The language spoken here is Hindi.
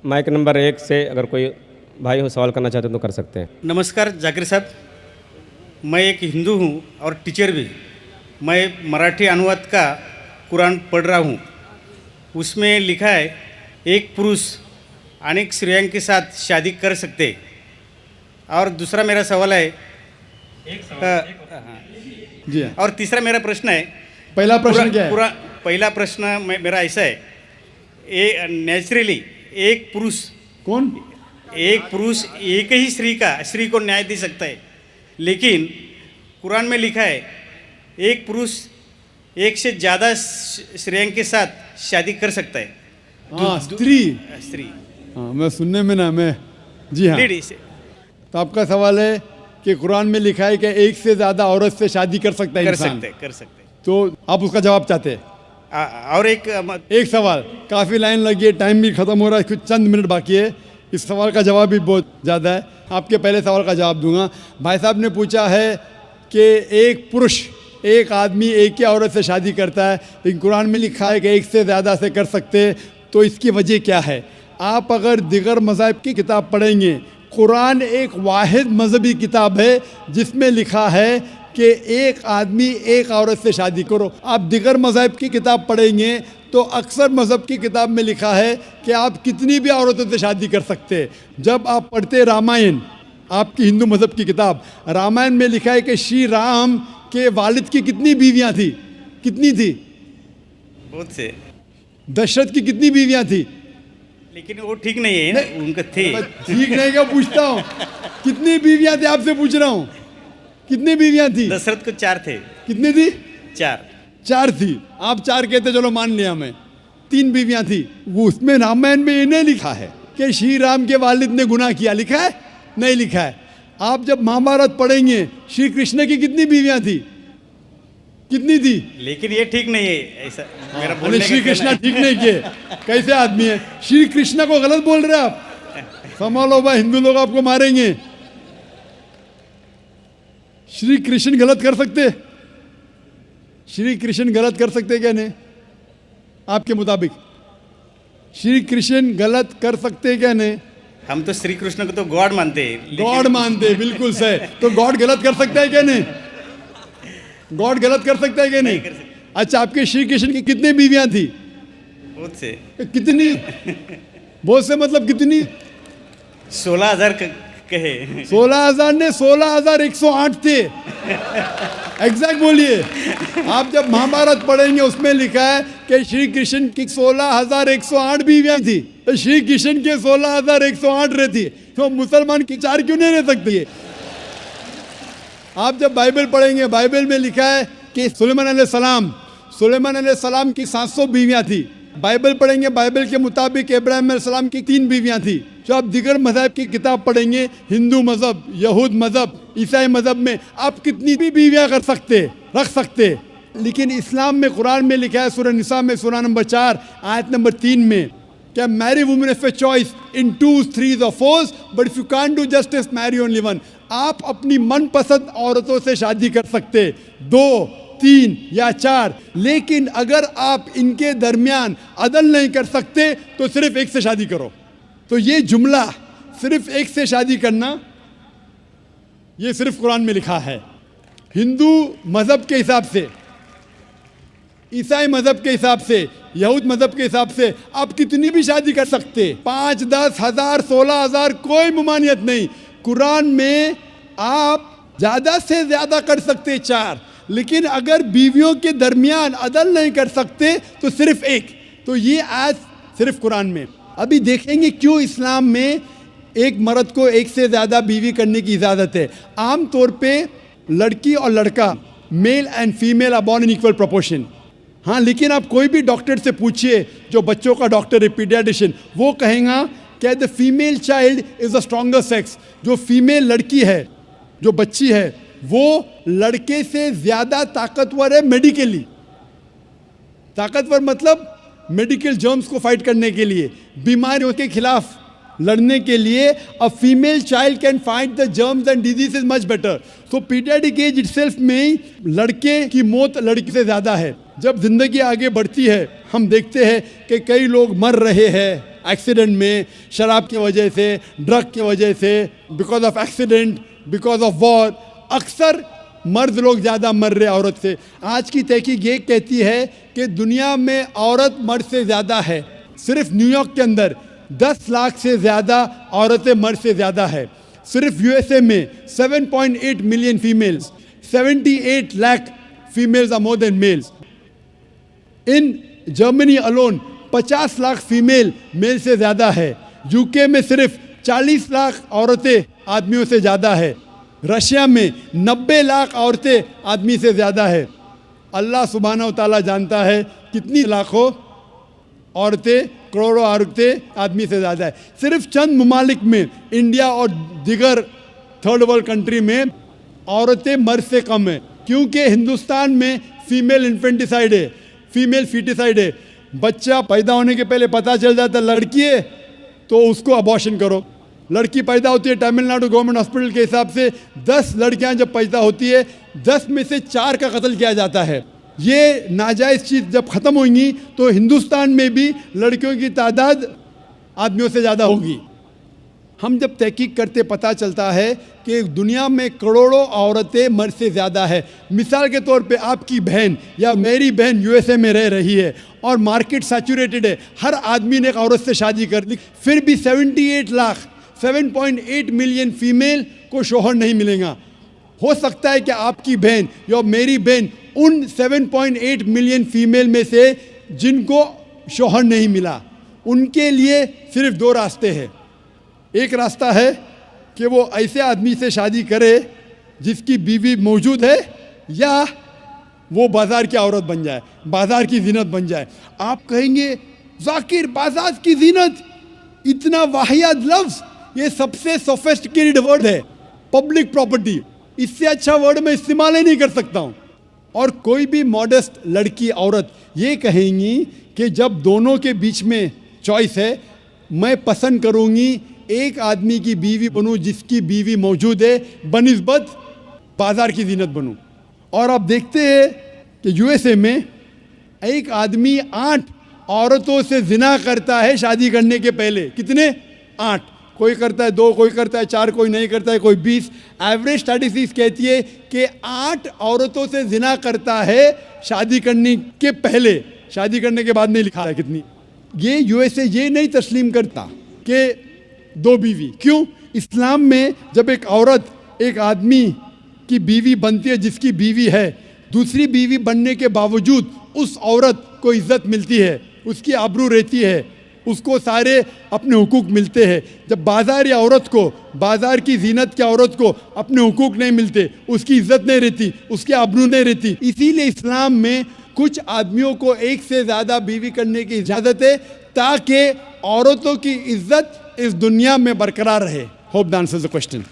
माइक नंबर 1 से अगर कोई भाई हो सवाल करना चाहते हैं तो कर सकते हैं। नमस्कार जाकिर साहब, मैं एक हिंदू हूँ और टीचर भी। मैं मराठी अनुवाद का कुरान पढ़ रहा हूँ। उसमें लिखा है एक पुरुष अनेक स्त्रियों के साथ शादी कर सकते। और दूसरा मेरा सवाल है जी हाँ। और तीसरा मेरा प्रश्न है, पहला प्रश्न क्या है? पहला प्रश्न मेरा ऐसा है, नेचुरली एक पुरुष एक ही स्त्री को न्याय दे सकता है, लेकिन कुरान में लिखा है एक पुरुष एक से ज़्यादा स्त्रियों के साथ शादी कर सकता है। हाँ, स्त्री। हाँ, मैं सुनने में ना मैं जी हाँ। तो आपका सवाल है कि कुरान में लिखा है कि एक से ज़्यादा औरत से शादी कर सकता है इंसान। कर सकते। तो आप उसका जवाब चाहते हैं? और एक सवाल, काफ़ी लाइन लगी है, टाइम भी ख़त्म हो रहा है, कुछ चंद मिनट बाकी है। इस सवाल का जवाब भी बहुत ज़्यादा है। आपके पहले सवाल का जवाब दूंगा। भाई साहब ने पूछा है कि एक पुरुष एक आदमी एक ही औरत से शादी करता है, लेकिन कुरान में लिखा है कि एक से ज़्यादा से कर सकते, तो इसकी वजह क्या है? आप अगर दिगर मज़ाहिब की किताब पढ़ेंगे, कुरान एक वाहिद मजहबी किताब है जिसमें लिखा है कि एक आदमी एक औरत से शादी करो। आप दिगर मज़हब की किताब पढ़ेंगे तो अक्सर मज़हब की किताब में लिखा है कि आप कितनी भी औरतों से शादी कर सकते हैं। जब आप पढ़ते रामायण, आपकी हिंदू मज़हब की किताब, रामायण में लिखा है कि श्री राम के वालिद की कितनी बीवियां थी? कितनी थी? बहुत से। दशरथ की कितनी बीवियां थी? लेकिन वो ठीक नहीं है ना, उनका थे। ठीक नहीं क्या पूछता हूँ? कितनी बीवियां थी आपसे पूछ रहा हूँ। कितनी बीवियां थी? दशरथ को 4 थे। कितनी थी? 4 थी। आप 4 कहते, चलो मान लिया मैं। 3 बीवियां थी। वो उसमें रामायण में इन्हें लिखा है कि श्री राम के वालिद ने गुनाह किया, लिखा है? नहीं लिखा है। आप जब महाभारत पढ़ेंगे, श्री कृष्ण की कितनी बीवियां थी? कितनी थी? लेकिन ये ठीक नहीं है ऐसा मेरा बोलने का। श्री कृष्ण ठीक नहीं किए, कैसे आदमी है? श्री कृष्ण को गलत बोल रहे आप। संभालो भाई, हिंदू लोग आपको मारेंगे। श्री कृष्ण गलत कर सकते? श्री कृष्ण गलत कर सकते क्या? नहीं, आपके मुताबिक श्री कृष्ण गलत कर सकते क्या? नहीं, हम तो श्री कृष्ण को तो गॉड मानते हैं। गॉड मानते हैं, बिल्कुल सही। तो गॉड गलत कर सकता है क्या? नहीं, गॉड गलत कर सकता है क्या? नहीं। अच्छा, आपके श्री कृष्ण की कितनी बीवियां थी? बहुत से। कितनी? बहुत से मतलब कितनी? 16,000 कहे। 16,000 ने 16,108 थे। एग्जैक्ट बोलिए। आप जब महाभारत पढ़ेंगे उसमें लिखा है कि श्री कृष्ण की 16,108 बीवियां थी। तो श्री कृष्ण के 16,108 रहती, तो मुसलमान की 4 क्यों नहीं रह सकती? आप जब बाइबल पढ़ेंगे, बाइबल में लिखा है कि सुलेमान अलैहिस्सलाम की 700 बीवियां थी। बाइबल पढ़ेंगे, बाइबल के मुताबिक इब्राहिम अलैहिस्सलाम की 3 बीवियां थी। जो आप दिगर मज़हब की किताब पढ़ेंगे, हिंदू मज़हब, यहूद मज़हब, ईसाई मज़हब में आप कितनी भी बीवियां रख सकते। लेकिन इस्लाम में, कुरान में लिखा है सूरह निसा में, सूरह नंबर 4 आयत नंबर 3 में, क्या marry women if a choice in 2, 3 or 4, but if you can't do justice marry only one. आप अपनी मनपसंद औरतों से शादी कर सकते, 2, 3 या 4, लेकिन अगर आप इनके दरमियान अदल नहीं कर सकते तो सिर्फ एक से शादी करो। तो ये जुमला, सिर्फ एक से शादी करना, ये सिर्फ कुरान में लिखा है। हिंदू मज़हब के हिसाब से, ईसाई मज़हब के हिसाब से, यहूद मज़हब के हिसाब से आप कितनी भी शादी कर सकते, 5, 10, 1000, 16,000, कोई ममानियत नहीं। कुरान में आप ज़्यादा से ज़्यादा कर सकते 4, लेकिन अगर बीवियों के दरमियान अदल नहीं कर सकते तो सिर्फ एक। तो ये आज सिर्फ कुरान में। अभी देखेंगे क्यों इस्लाम में एक मर्द को एक से ज़्यादा बीवी करने की इजाज़त है। आम तौर पे लड़की और लड़का, male and female are born in equal proportion. हाँ, लेकिन आप कोई भी डॉक्टर से पूछिए, जो बच्चों का डॉक्टर है, पीडियाट्रिशियन, वो कहेगा कि the female child is the stronger sex. जो फीमेल लड़की है, जो बच्ची है, वो लड़के से ज़्यादा ताकतवर है मेडिकली। ताकतवर मतलब मेडिकल जर्म्स को फाइट करने के लिए, बीमारियों के खिलाफ लड़ने के लिए। A female child can fight the germs and disease much better. So pediatric age itself में लड़के की मौत लड़की से ज़्यादा है। जब जिंदगी आगे बढ़ती है हम देखते हैं कि कई लोग मर रहे हैं एक्सीडेंट में, शराब की वजह से, ड्रग की वजह से, because of accident, because of war. अक्सर मर्द लोग ज़्यादा मर रहे औरत से। आज की तहकीक ये कहती है कि दुनिया में औरत मर्द से ज़्यादा है। सिर्फ न्यूयॉर्क के अंदर 10 लाख से ज़्यादा औरतें मर्द से ज़्यादा है। सिर्फ यूएसए में 7.8 million females, 78 lakh females are more than males. In Germany alone 50 lakh female male से ज़्यादा है। यूके में सिर्फ 40 लाख औरतें आदमियों से ज़्यादा है। रशिया में 90 लाख औरतें आदमी से ज़्यादा है। अल्लाह सुब्हानहू तआला जानता है कितनी लाखों औरतें, करोड़ों औरतें आदमी से ज़्यादा है। सिर्फ चंद ममालिक में, इंडिया और दीगर थर्ड वर्ल्ड कंट्री में औरतें मर्द से कम है, क्योंकि हिंदुस्तान में फीमेल इन्फेंटिसाइड है, फीमेल फीटिसाइड है। बच्चा पैदा होने के पहले पता चल जाता लड़की है तो उसको अबॉर्शन करो। लड़की पैदा होती है, तमिलनाडु गवर्नमेंट हॉस्पिटल के हिसाब से 10 लड़कियां जब पैदा होती है 10 में से 4 का कत्ल किया जाता है। ये नाजायज़ चीज़ जब ख़त्म होंगी तो हिंदुस्तान में भी लड़कियों की तादाद आदमियों से ज़्यादा होगी। हम जब तहकीक करते पता चलता है कि दुनिया में करोड़ों औरतें मर्द से ज़्यादा है। मिसाल के तौर पे आपकी बहन या मेरी बहन यूएसए में रह रही है और मार्केट सैचुरेटेड है, हर आदमी ने एक औरत से शादी कर ली, फिर भी 78 लाख 7.8 मिलियन फीमेल को शोहर नहीं मिलेगा। हो सकता है कि आपकी बहन या मेरी बहन उन 7.8 मिलियन फीमेल में से जिनको शोहर नहीं मिला, उनके लिए सिर्फ 2 रास्ते हैं। एक रास्ता है कि वो ऐसे आदमी से शादी करे जिसकी बीवी मौजूद है, या वो बाज़ार की औरत बन जाए, बाज़ार की जीनत बन जाए। आप कहेंगे जाकिर बाज़ार की जीनत, इतना वाहियात लफ्ज़, ये सबसे सोफिस्टिकेटेड वर्ड है, पब्लिक प्रॉपर्टी, इससे अच्छा वर्ड मैं इस्तेमाल ही नहीं कर सकता हूँ। और कोई भी मॉडेस्ट लड़की औरत ये कहेंगी कि जब दोनों के बीच में चॉइस है, मैं पसंद करूँगी एक आदमी की बीवी बनूँ जिसकी बीवी मौजूद है बनिस्बत बाज़ार की जीनत बनूँ। और आप देखते हैं कि यूएसए में एक आदमी 8 औरतों से जिना करता है शादी करने के पहले। कितने? 8। कोई करता है 2, कोई करता है 4, कोई नहीं करता है, कोई 20। एवरेज स्टैटिस्टिक्स कहती है कि 8 औरतों से जिना करता है शादी करने के पहले, शादी करने के बाद नहीं लिखा है कितनी। ये यूएसए ये नहीं तस्लीम करता कि 2 बीवी। क्यों? इस्लाम में जब एक औरत एक आदमी की बीवी बनती है जिसकी बीवी है, दूसरी बीवी बनने के बावजूद उस औरत को इज्जत मिलती है, उसकी आबरू रहती है, उसको सारे अपने हुकूक मिलते हैं। जब बाज़ार या औरत को, बाज़ार की जीनत की औरत को अपने हुकूक नहीं मिलते, उसकी इज्जत नहीं रहती, उसकी आबरू नहीं रहती। इसीलिए इस्लाम में कुछ आदमियों को एक से ज़्यादा बीवी करने की इजाज़त है ताकि औरतों की इज्जत इस दुनिया में बरकरार रहे। Hope the answers the question.